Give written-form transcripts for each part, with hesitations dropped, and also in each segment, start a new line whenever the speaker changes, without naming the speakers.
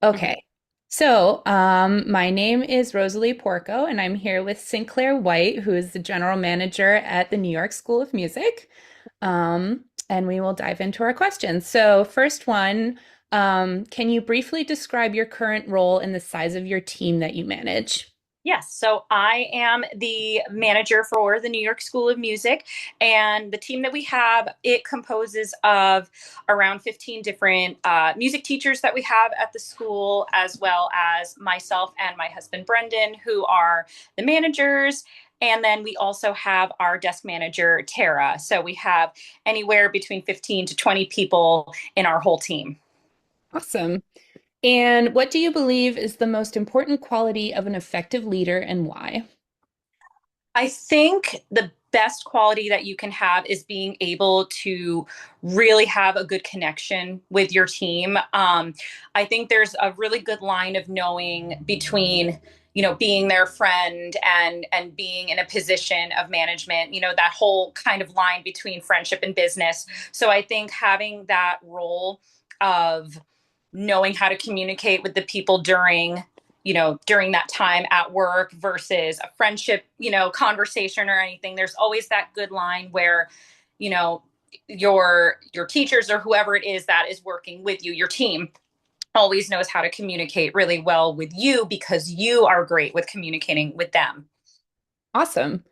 Mhm.
Okay. So, my name is Rosalie Porco, and I'm here with Sinclair White, who is the general manager at the New York School of Music. And we will dive into our questions. So, first one, can you briefly describe your current role and the size of your team that you manage?
Yes, so I am the manager for the New York School of Music, and the team that we have, it composes of around 15 different music teachers that we have at the school, as well as myself and my husband Brendan, who are the managers. And then we also have our desk manager, Tara. So we have anywhere between 15 to 20 people in our whole team.
Awesome. And what do you believe is the most important quality of an effective leader and why?
I think the best quality that you can have is being able to really have a good connection with your team. I think there's a really good line of knowing between being their friend and being in a position of management, that whole kind of line between friendship and business. So I think having that role of knowing how to communicate with the people during that time at work versus a friendship, conversation or anything. There's always that good line where, you know, your teachers or whoever it is that is working with you, your team always knows how to communicate really well with you because you are great with communicating with them.
Awesome.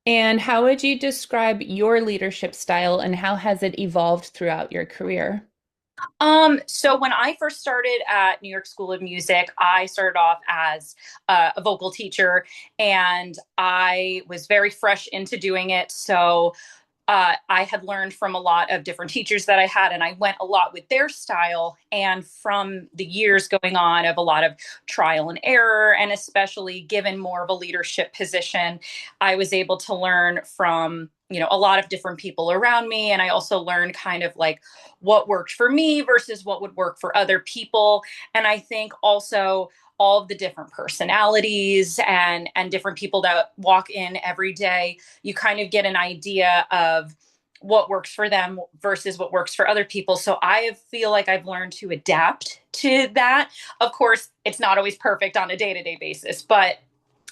And how would you describe your leadership style and how has it evolved throughout your career?
So when I first started at New York School of Music, I started off as a vocal teacher and I was very fresh into doing it. So I had learned from a lot of different teachers that I had, and I went a lot with their style. And from the years going on of a lot of trial and error, and especially given more of a leadership position, I was able to learn from a lot of different people around me, and I also learned kind of like what worked for me versus what would work for other people. And I think also all of the different personalities and different people that walk in every day, you kind of get an idea of what works for them versus what works for other people. So I feel like I've learned to adapt to that. Of course, it's not always perfect on a day-to-day basis, but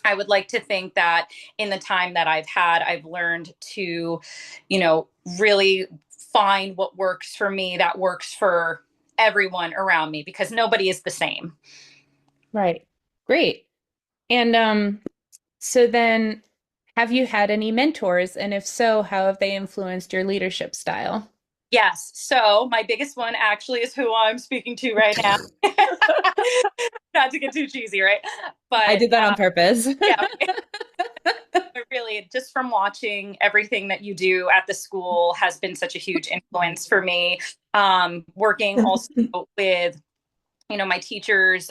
I would like to think that in the time that I've had, I've learned to, really find what works for me that works for everyone around me because nobody is the same.
Right. Great. And so then have you had any mentors? And if so, how have they influenced your leadership style?
Yes. So my biggest one actually is who I'm speaking to right now. Not to get too cheesy, right?
I
But
did that on purpose.
yeah, but really, just from watching everything that you do at the school has been such a huge influence for me. Working also with my teachers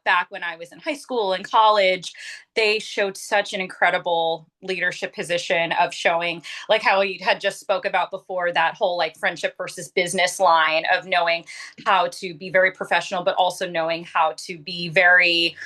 back when I was in high school and college, they showed such an incredible leadership position of showing, like how we had just spoke about before, that whole like friendship versus business line of knowing how to be very professional, but also knowing how to be very,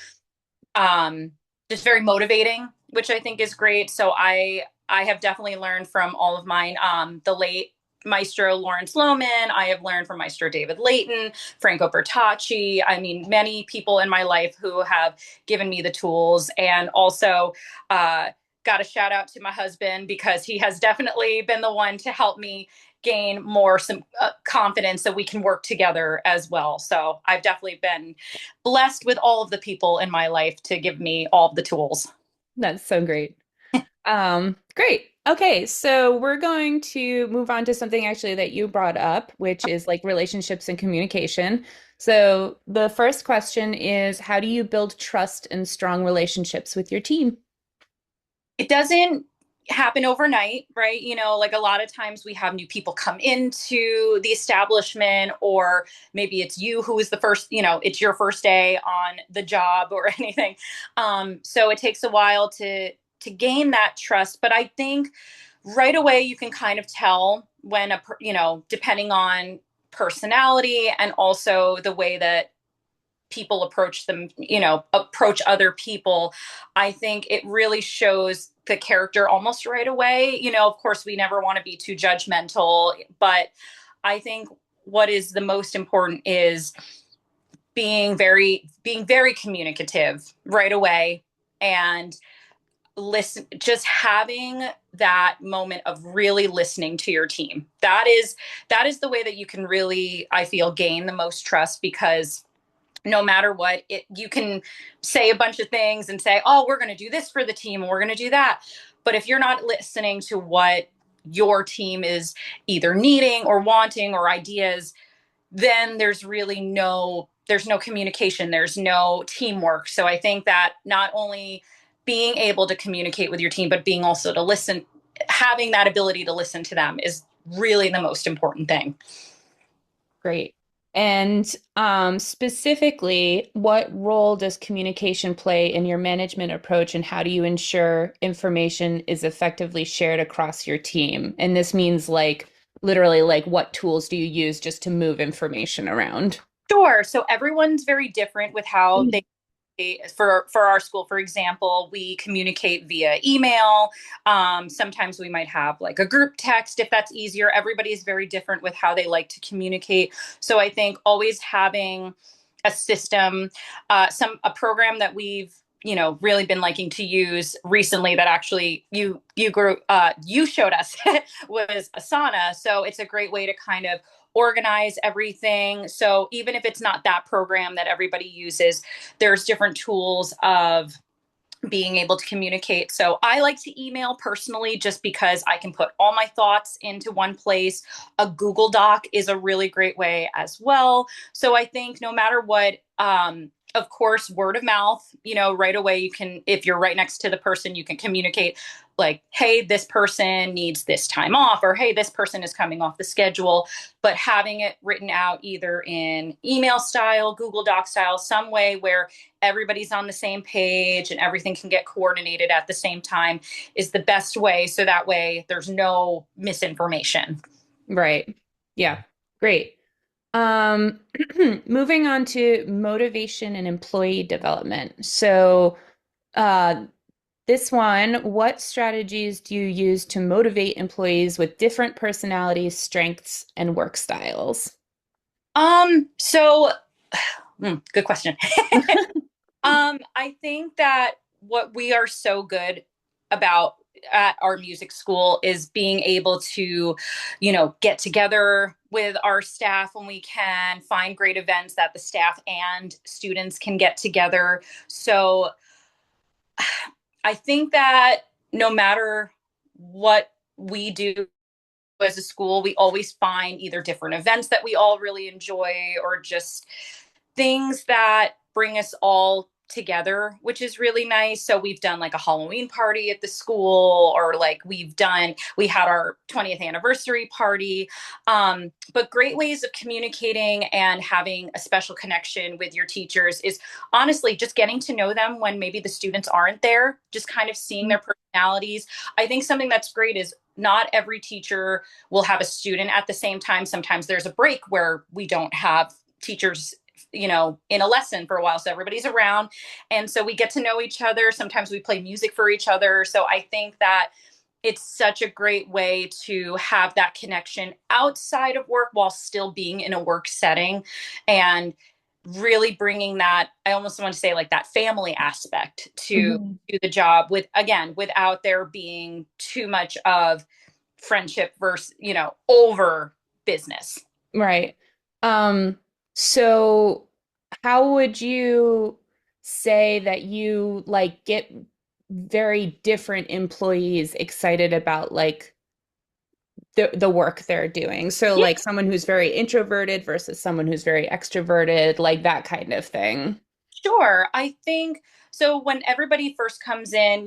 um, just very motivating, which I think is great. So I have definitely learned from all of mine. The late Maestro Lawrence Lohman. I have learned from Maestro David Layton, Franco Bertacci. I mean, many people in my life who have given me the tools, and also got a shout out to my husband because he has definitely been the one to help me gain more some confidence that we can work together as well. So I've definitely been blessed with all of the people in my life to give me all of the tools.
That's so great. Great. Okay, so we're going to move on to something actually that you brought up, which is like relationships and communication. So the first question is, how do you build trust and strong relationships with your team?
It doesn't happen overnight, right? Like a lot of times we have new people come into the establishment, or maybe it's you who is the first, it's your first day on the job or anything. So it takes a while to gain that trust, but I think right away you can kind of tell when depending on personality and also the way that people approach them, approach other people. I think it really shows the character almost right away. Of course, we never want to be too judgmental, but I think what is the most important is being very communicative right away, and listen, just having that moment of really listening to your team. That is the way that you can really, I feel, gain the most trust, because no matter what, you can say a bunch of things and say, oh, we're going to do this for the team and we're going to do that, but if you're not listening to what your team is either needing or wanting, or ideas, then there's no communication, there's no teamwork. So I think that not only being able to communicate with your team, but being also to listen, having that ability to listen to them is really the most important thing.
Great. And specifically, what role does communication play in your management approach, and how do you ensure information is effectively shared across your team? And this means like literally like what tools do you use just to move information around?
Sure. So everyone's very different with how they, for our school, for example, we communicate via email. Sometimes we might have like a group text if that's easier. Everybody is very different with how they like to communicate. So I think always having a system, a program that we've really been liking to use recently, that actually you showed us was Asana. So it's a great way to kind of organize everything. So even if it's not that program that everybody uses, there's different tools of being able to communicate. So I like to email personally, just because I can put all my thoughts into one place. A Google Doc is a really great way as well. So I think no matter what, of course, word of mouth, right away, you can, if you're right next to the person, you can communicate like, hey, this person needs this time off, or hey, this person is coming off the schedule. But having it written out either in email style, Google Doc style, some way where everybody's on the same page and everything can get coordinated at the same time is the best way. So that way there's no misinformation.
Right. Yeah. Great. Um, moving on to motivation and employee development. So, uh, this one, what strategies do you use to motivate employees with different personalities, strengths, and work styles?
So good question. I think that what we are so good about at our music school is being able to, get together with our staff when we can, find great events that the staff and students can get together. So I think that no matter what we do as a school, we always find either different events that we all really enjoy, or just things that bring us all together, which is really nice. So we've done like a Halloween party at the school, or like we had our 20th anniversary party. But great ways of communicating and having a special connection with your teachers is honestly just getting to know them when maybe the students aren't there, just kind of seeing their personalities. I think something that's great is not every teacher will have a student at the same time. Sometimes there's a break where we don't have teachers, in a lesson for a while. So everybody's around. And so we get to know each other. Sometimes we play music for each other. So I think that it's such a great way to have that connection outside of work while still being in a work setting, and really bringing that, I almost want to say like that family aspect to
Mhm.
do the job, with, again, without there being too much of friendship versus, over business.
Right. Um, so how would you say that you like get very different employees excited about like the work they're doing? So
Yeah,
like someone who's very introverted versus someone who's very extroverted, like that kind of thing.
sure. I think so. When everybody first comes in,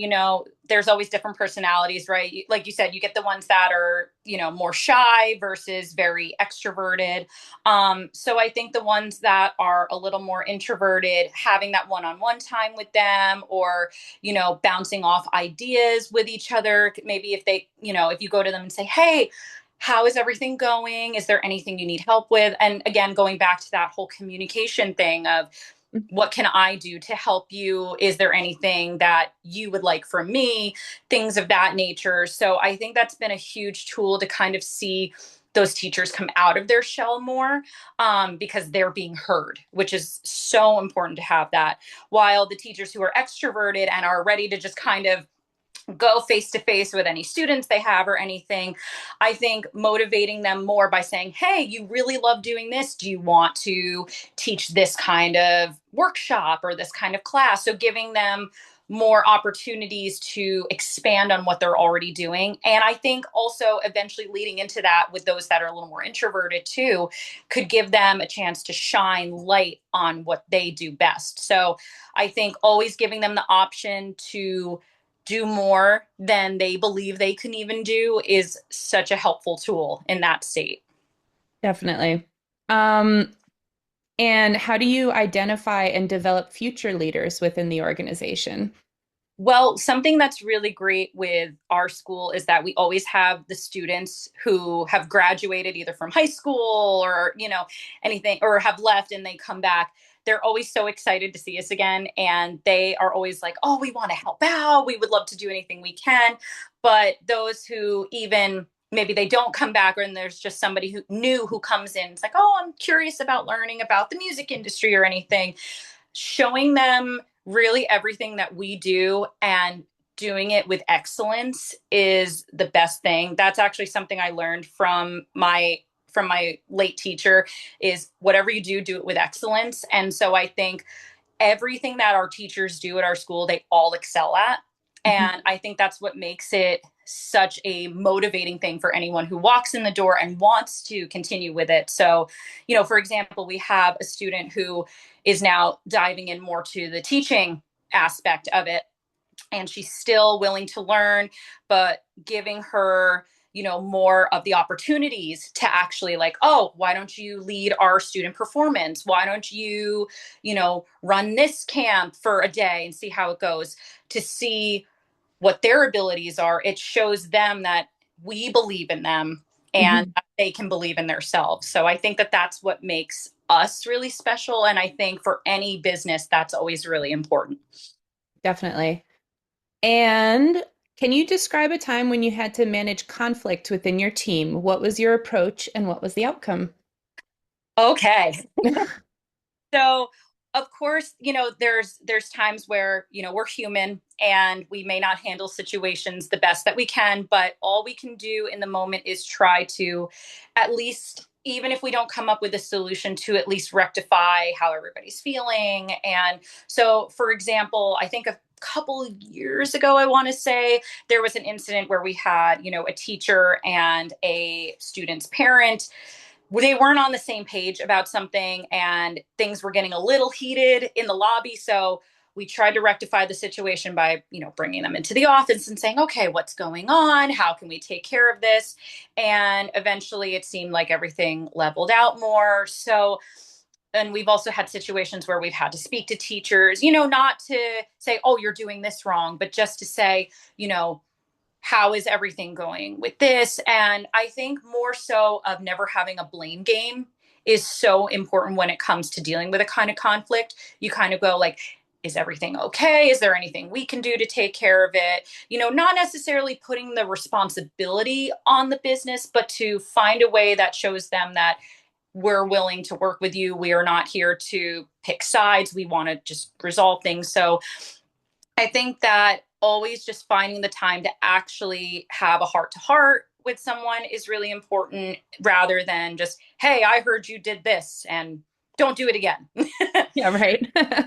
there's always different personalities, right? Like you said, you get the ones that are, more shy versus very extroverted. So I think the ones that are a little more introverted, having that one-on-one time with them, or, bouncing off ideas with each other. Maybe if they, if you go to them and say, hey, how is everything going? Is there anything you need help with? And again, going back to that whole communication thing of, what can I do to help you? Is there anything that you would like from me? Things of that nature. So I think that's been a huge tool to kind of see those teachers come out of their shell more, because they're being heard, which is so important to have that. While the teachers who are extroverted and are ready to just kind of go face to face with any students they have or anything, I think motivating them more by saying, hey, you really love doing this, do you want to teach this kind of workshop or this kind of class? So giving them more opportunities to expand on what they're already doing. And I think also eventually leading into that with those that are a little more introverted too, could give them a chance to shine light on what they do best. So I think always giving them the option to do more than they believe they can even do is such a helpful tool in that state.
Definitely. Um, and how do you identify and develop future leaders within the organization?
Well, something that's really great with our school is that we always have the students who have graduated either from high school or, anything, or have left and they come back. They're always so excited to see us again. And they are always like, oh, we want to help out. We would love to do anything we can. But those who even maybe they don't come back, or and there's just somebody who new who comes in, it's like, oh, I'm curious about learning about the music industry or anything, showing them really everything that we do and doing it with excellence is the best thing. That's actually something I learned from my late teacher, is whatever you do, do it with excellence. And so I think everything that our teachers do at our school, they all excel at.
Mhm.
And I think that's what makes it such a motivating thing for anyone who walks in the door and wants to continue with it. So, for example, we have a student who is now diving in more to the teaching aspect of it, and she's still willing to learn, but giving her more of the opportunities to actually, like, oh, why don't you lead our student performance, why don't run this camp for a day and see how it goes, to see what their abilities are. It shows them that we believe in them and
Mhm.
that they can believe in themselves. So I think that that's what makes us really special, and I think for any business that's always really important.
Definitely. And can you describe a time when you had to manage conflict within your team? What was your approach and what was the outcome?
Okay. So, of course, there's times where, we're human and we may not handle situations the best that we can, but all we can do in the moment is try to, at least, even if we don't come up with a solution, to at least rectify how everybody's feeling. And so, for example, I think a couple of years ago, I want to say, there was an incident where we had, a teacher and a student's parent, they weren't on the same page about something, and things were getting a little heated in the lobby. So we tried to rectify the situation by, bringing them into the office and saying, okay, what's going on, how can we take care of this? And eventually it seemed like everything leveled out more. So, and we've also had situations where we've had to speak to teachers, not to say, oh, you're doing this wrong, but just to say, how is everything going with this? And I think more so of never having a blame game is so important when it comes to dealing with a kind of conflict. You kind of go like, is everything okay? Is there anything we can do to take care of it? Not necessarily putting the responsibility on the business, but to find a way that shows them that we're willing to work with you. We are not here to pick sides. We want to just resolve things. So I think that always just finding the time to actually have a heart to heart with someone is really important, rather than just, hey, I heard you did this and don't do it again.
Yeah, right.